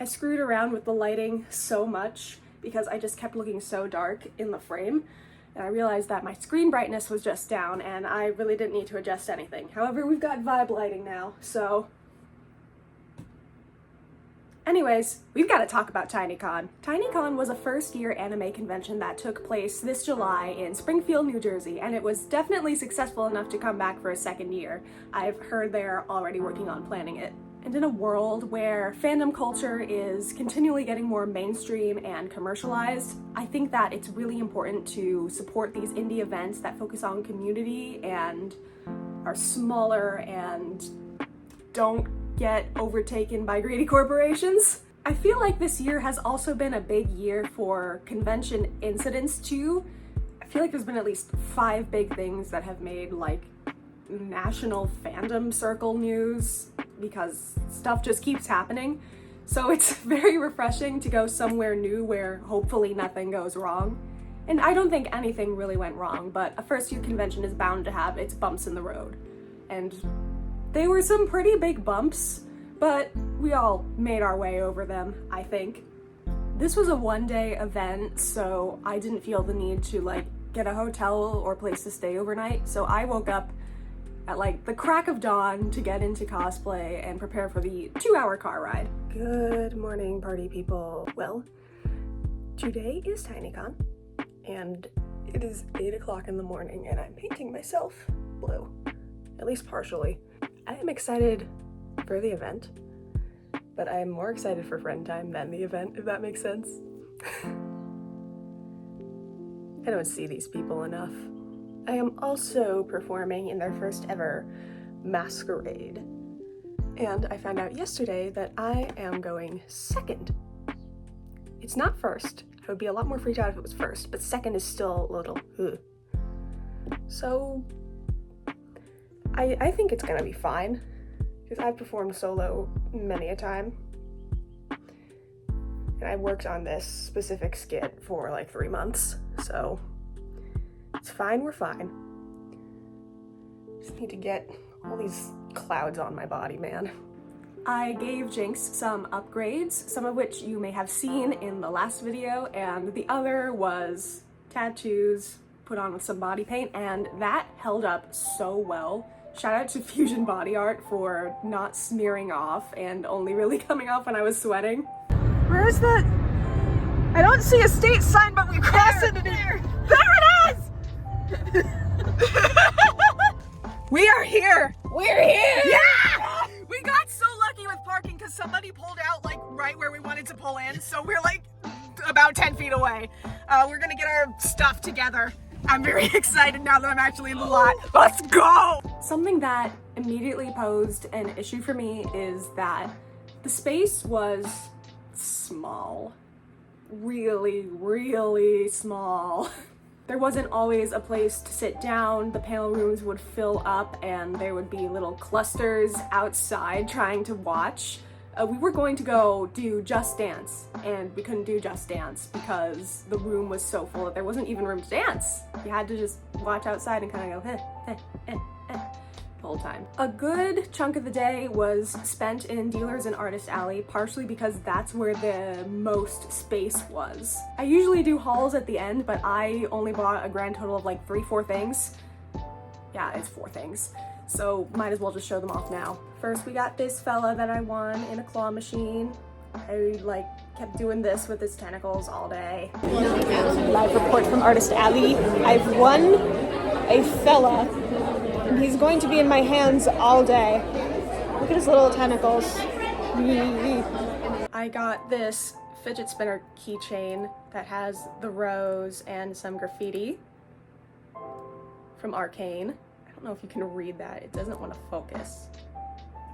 I screwed around with the lighting so much because I just kept looking so dark in the frame, and I realized that my screen brightness was just down and I really didn't need to adjust anything. However, we've got vibe lighting now, so... Anyways, we've got to talk about Tineecon. Tineecon was a first-year anime convention that took place this July in Springfield, New Jersey, and it was definitely successful enough to come back for a second year. I've heard they're already working on planning it. And in a world where fandom culture is continually getting more mainstream and commercialized, I think that it's really important to support these indie events that focus on community and are smaller and don't get overtaken by greedy corporations. I feel like this year has also been a big year for convention incidents too. I feel like there's been at least 5 big things that have made like national fandom circle news because stuff just keeps happening. So it's very refreshing to go somewhere new where hopefully nothing goes wrong. And I don't think anything really went wrong, but a first year convention is bound to have its bumps in the road. And they were some pretty big bumps, but we all made our way over them, I think. This was a one-day event, so I didn't feel the need to like get a hotel or place to stay overnight. So I woke up at like the crack of dawn to get into cosplay and prepare for the 2-hour car ride. Good morning, party people. Well, today is Tineecon, and it is 8 o'clock in the morning, and I'm painting myself blue, at least partially. I am excited for the event, but I am more excited for friend time than the event, if that makes sense. I don't see these people enough. I am also performing in their first ever masquerade, and I found out yesterday that I am going second. It's not first. I would be a lot more freaked out if it was first, but second is still a little ugh. So I think it's gonna be fine, because I've performed solo many a time. And I worked on this specific skit for like 3 months, so it's fine, we're fine. Just need to get all these clouds on my body, man. I gave Jinx some upgrades, some of which you may have seen in the last video, and the other was tattoos put on with some body paint, and that held up so well. Shout out to Fusion Body Art for not smearing off and only really coming off when I was sweating. Where is that? I don't see a state sign, but we crossed it. There it is! We are here! We're here! Yeah! We got so lucky with parking because somebody pulled out like right where we wanted to pull in, so we're like about 10 feet away. We're gonna get our stuff together. I'm very excited now that I'm actually in the lot. Let's go! Something that immediately posed an issue for me is that the space was small. Really, really small. There wasn't always a place to sit down. The panel rooms would fill up and there would be little clusters outside trying to watch. We were going to go do Just Dance, and we couldn't do Just Dance because the room was so full that there wasn't even room to dance. You had to just watch outside and kind of go, the whole time. A good chunk of the day was spent in Dealers and Artist Alley, partially because that's where the most space was. I usually do hauls at the end, but I only bought a grand total of like 3-4 things. Yeah, it's 4 things. So might as well just show them off now. First, we got this fella that I won in a claw machine. I like kept doing this with his tentacles all day. Live report from Artist Alley. I've won a fella, and he's going to be in my hands all day. Look at his little tentacles. I got this fidget spinner keychain that has the rose and some graffiti from Arcane. I don't know if you can read that, it doesn't want to focus.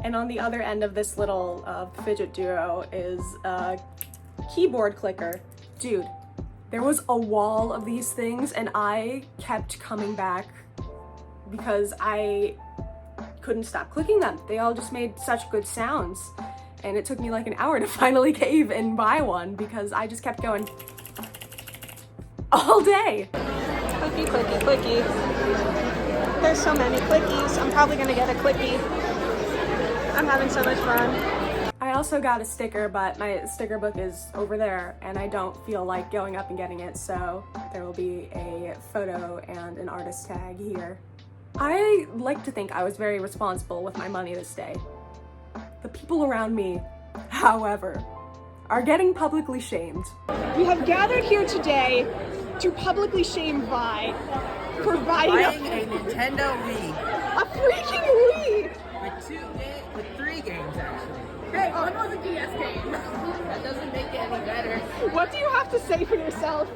And on the other end of this little fidget duo is a keyboard clicker. Dude, there was a wall of these things and I kept coming back because I couldn't stop clicking them. They all just made such good sounds. And it took me like an hour to finally cave and buy one because I just kept going all day. Clicky, clicky, clicky. There's so many clickies. I'm probably gonna get a quickie. I'm having so much fun. I also got a sticker, but my sticker book is over there and I don't feel like going up and getting it, so there will be a photo and an artist tag here. I like to think I was very responsible with my money this day. The people around me, however, are getting publicly shamed. We have gathered here today to publicly shame Vi for buying a Nintendo Wii. a freaking Wii! With 3 games, actually. Hey, one was a DS game. That doesn't make it any better. What do you have to say for yourself?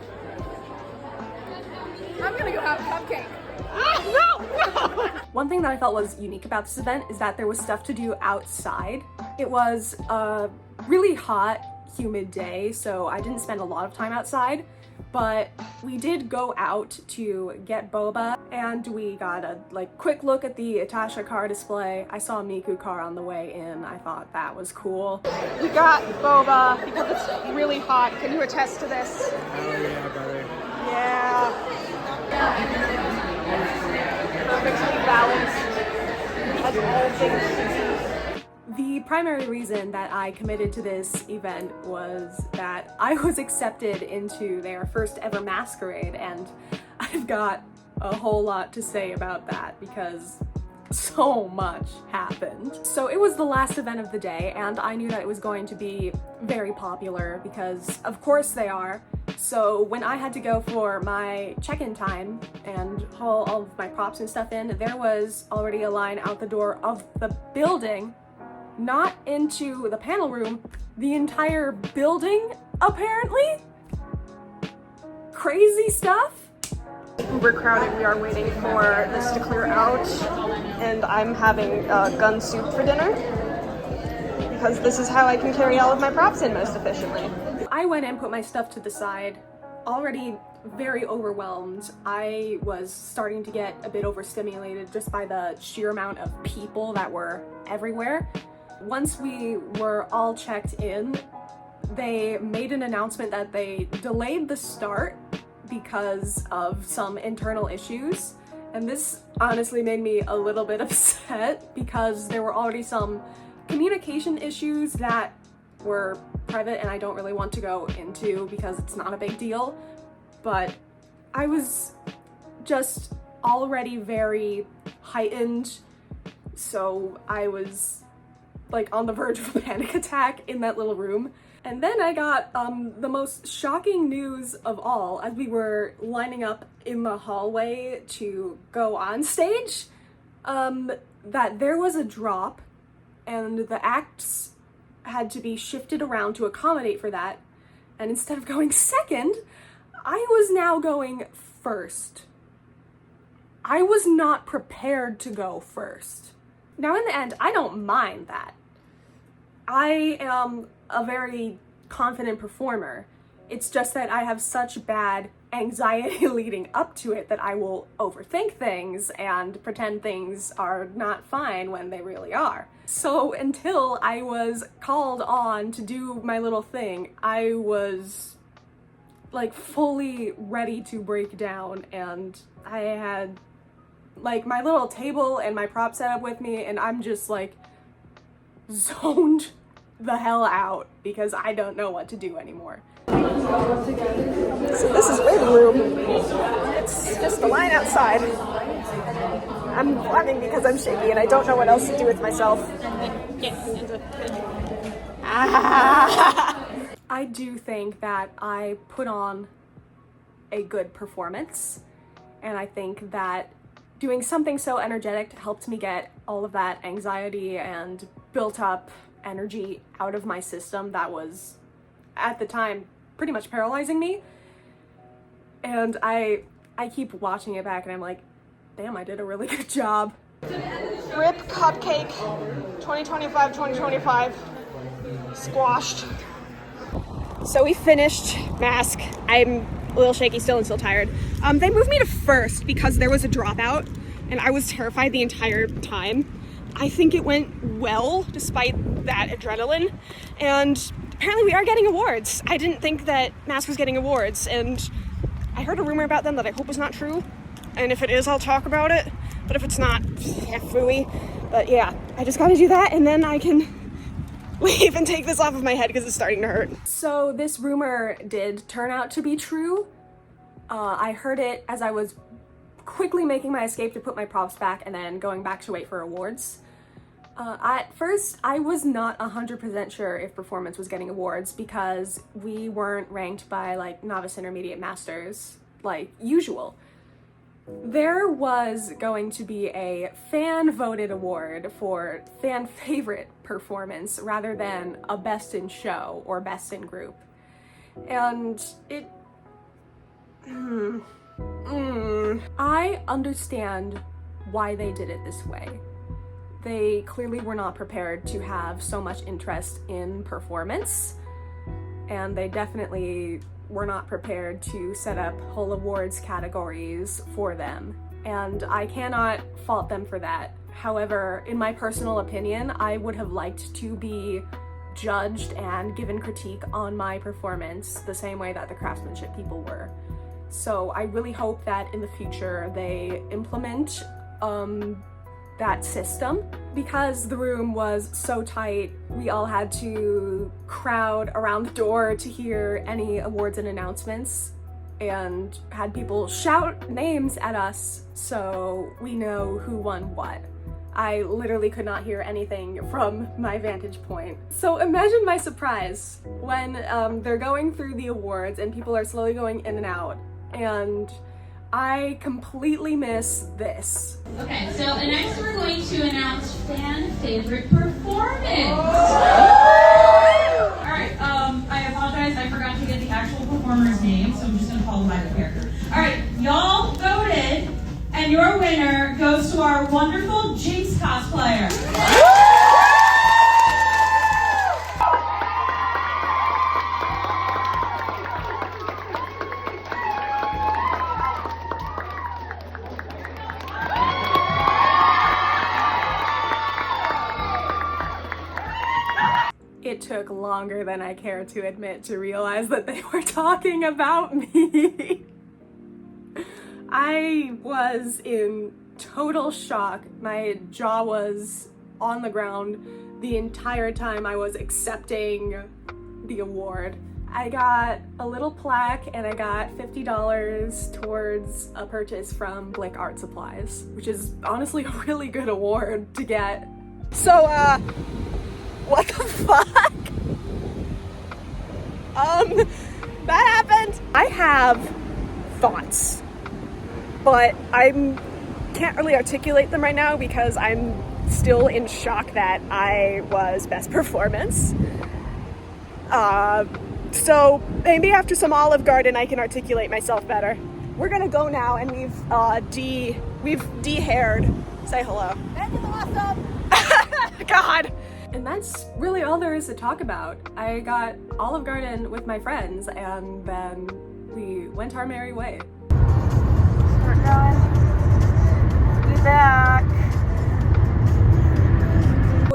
I'm gonna go have a cupcake. Ah, no! One thing that I felt was unique about this event is that there was stuff to do outside. It was a really hot, humid day, so I didn't spend a lot of time outside, but we did go out to get boba, and we got a quick look at the Atasha car display. I saw a Miku car on the way in. I thought that was cool. We got boba because it's really hot. Can you attest to this? Oh yeah, brother. Yeah. Perfectly balanced, as all things should be. The primary reason that I committed to this event was that I was accepted into their first ever masquerade, and I've got a whole lot to say about that because so much happened. So it was the last event of the day, and I knew that it was going to be very popular because of course they are. So when I had to go for my check-in time and haul all of my props and stuff in, there was already a line out the door of the building, not into the panel room, the entire building, apparently. Crazy stuff. Uber crowded. We are waiting for this to clear out, and I'm having gun soup for dinner because this is how I can carry all of my props in most efficiently. I went and put my stuff to the side, already very overwhelmed. I was starting to get a bit overstimulated just by the sheer amount of people that were everywhere. Once we were all checked in, they made an announcement that they delayed the start because of some internal issues. And this honestly made me a little bit upset because there were already some communication issues that were private and I don't really want to go into because it's not a big deal. But I was just already very heightened, so I was on the verge of a panic attack in that little room. And then I got the most shocking news of all as we were lining up in the hallway to go on stage, that there was a drop and the acts had to be shifted around to accommodate for that. And instead of going second, I was now going first. I was not prepared to go first. Now in the end, I don't mind that. I am a very confident performer. It's just that I have such bad anxiety leading up to it that I will overthink things and pretend things are not fine when they really are. So until I was called on to do my little thing, I was fully ready to break down, and I had my little table and my prop set up with me, and I'm just zoned the hell out because I don't know what to do anymore. So this is waiting room. It's just the line outside. I'm laughing because I'm shaky and I don't know what else to do with myself. I do think that I put on a good performance, and I think that doing something so energetic helped me get all of that anxiety and built up energy out of my system that was, at the time, pretty much paralyzing me. And I keep watching it back and I'm like, damn, I did a really good job. RIP Cupcake 2025 squashed. So we finished mask. I'm a little shaky still and still tired. They moved me to first because there was a dropout and I was terrified the entire time. I think it went well despite that adrenaline, and apparently we are getting awards. I didn't think that mask was getting awards, and I heard a rumor about them that I hope is not true, and if it is, I'll talk about it, but if it's not, yeah, phooey. But yeah, I just gotta do that and then I can leave and take this off of my head because it's starting to hurt. So this rumor did turn out to be true. I heard it as I was quickly making my escape to put my props back and then going back to wait for awards. At first, I was not 100% sure if performance was getting awards because we weren't ranked by like novice, intermediate, masters like usual. There was going to be a fan voted award for fan favorite performance rather than a best in show or best in group. And it I understand why they did it this way. They clearly were not prepared to have so much interest in performance, and they definitely were not prepared to set up whole awards categories for them, and I cannot fault them for that. However, in my personal opinion, I would have liked to be judged and given critique on my performance the same way that the craftsmanship people were. So I really hope that in the future they implement that system. Because the room was so tight, we all had to crowd around the door to hear any awards and announcements, and had people shout names at us so we know who won what. I literally could not hear anything from my vantage point. So imagine my surprise when they're going through the awards and people are slowly going in and out, and I completely miss this. Okay, so next we're going to announce fan favorite performance. Alright, I apologize, I forgot to get the actual performer's name, so I'm just gonna follow by the character. Alright, y'all voted, and your winner goes to our wonderful Jinx cosplayer. It took longer than I care to admit to realize that they were talking about me. I was in total shock. My jaw was on the ground the entire time I was accepting the award. I got a little plaque and I got $50 towards a purchase from Blick Art Supplies, which is honestly a really good award to get. So, what the fuck? That happened. I have thoughts, but I can't really articulate them right now because I'm still in shock that I was best performance. So maybe after some Olive Garden I can articulate myself better. We're gonna go now, and we've de-haired. Say hello. That's awesome. God. And that's really all there is to talk about. I got Olive Garden with my friends, and then we went our merry way. We're going. Be back.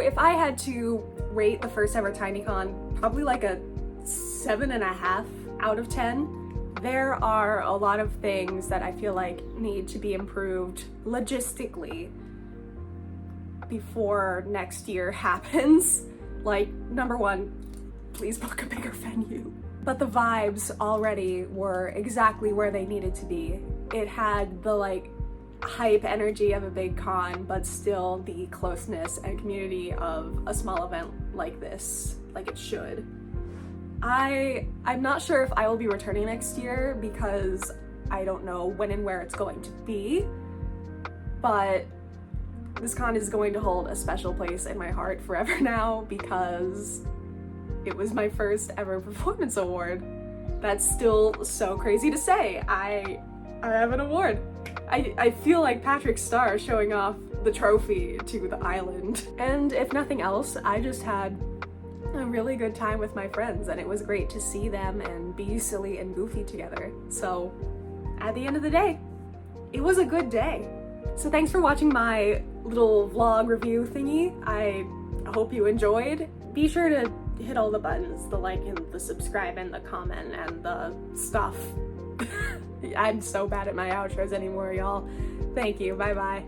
If I had to rate the first ever Tineecon, probably like a 7.5 out of 10. There are a lot of things that I feel like need to be improved logistically before next year happens. Like, number one, please book a bigger venue. But the vibes already were exactly where they needed to be. It had the like hype energy of a big con, but still the closeness and community of a small event like this, like it should. I'm not sure if I will be returning next year because I don't know when and where it's going to be, but this con is going to hold a special place in my heart forever now because it was my first ever performance award. That's still so crazy to say. I have an award. I feel like Patrick Star showing off the trophy to the island. And if nothing else, I just had a really good time with my friends, and it was great to see them and be silly and goofy together. So at the end of the day, it was a good day. So thanks for watching my little vlog review thingy. I hope you enjoyed. Be sure to hit all the buttons, the like and the subscribe and the comment and the stuff. I'm so bad at my outros anymore, y'all. Thank you, bye-bye.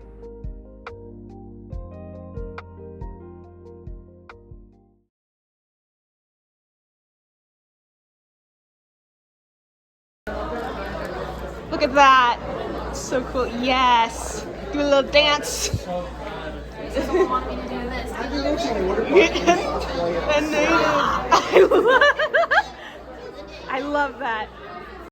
Look at that. So cool. Yes. Do a little dance. Someone wanted me to do this. I love that.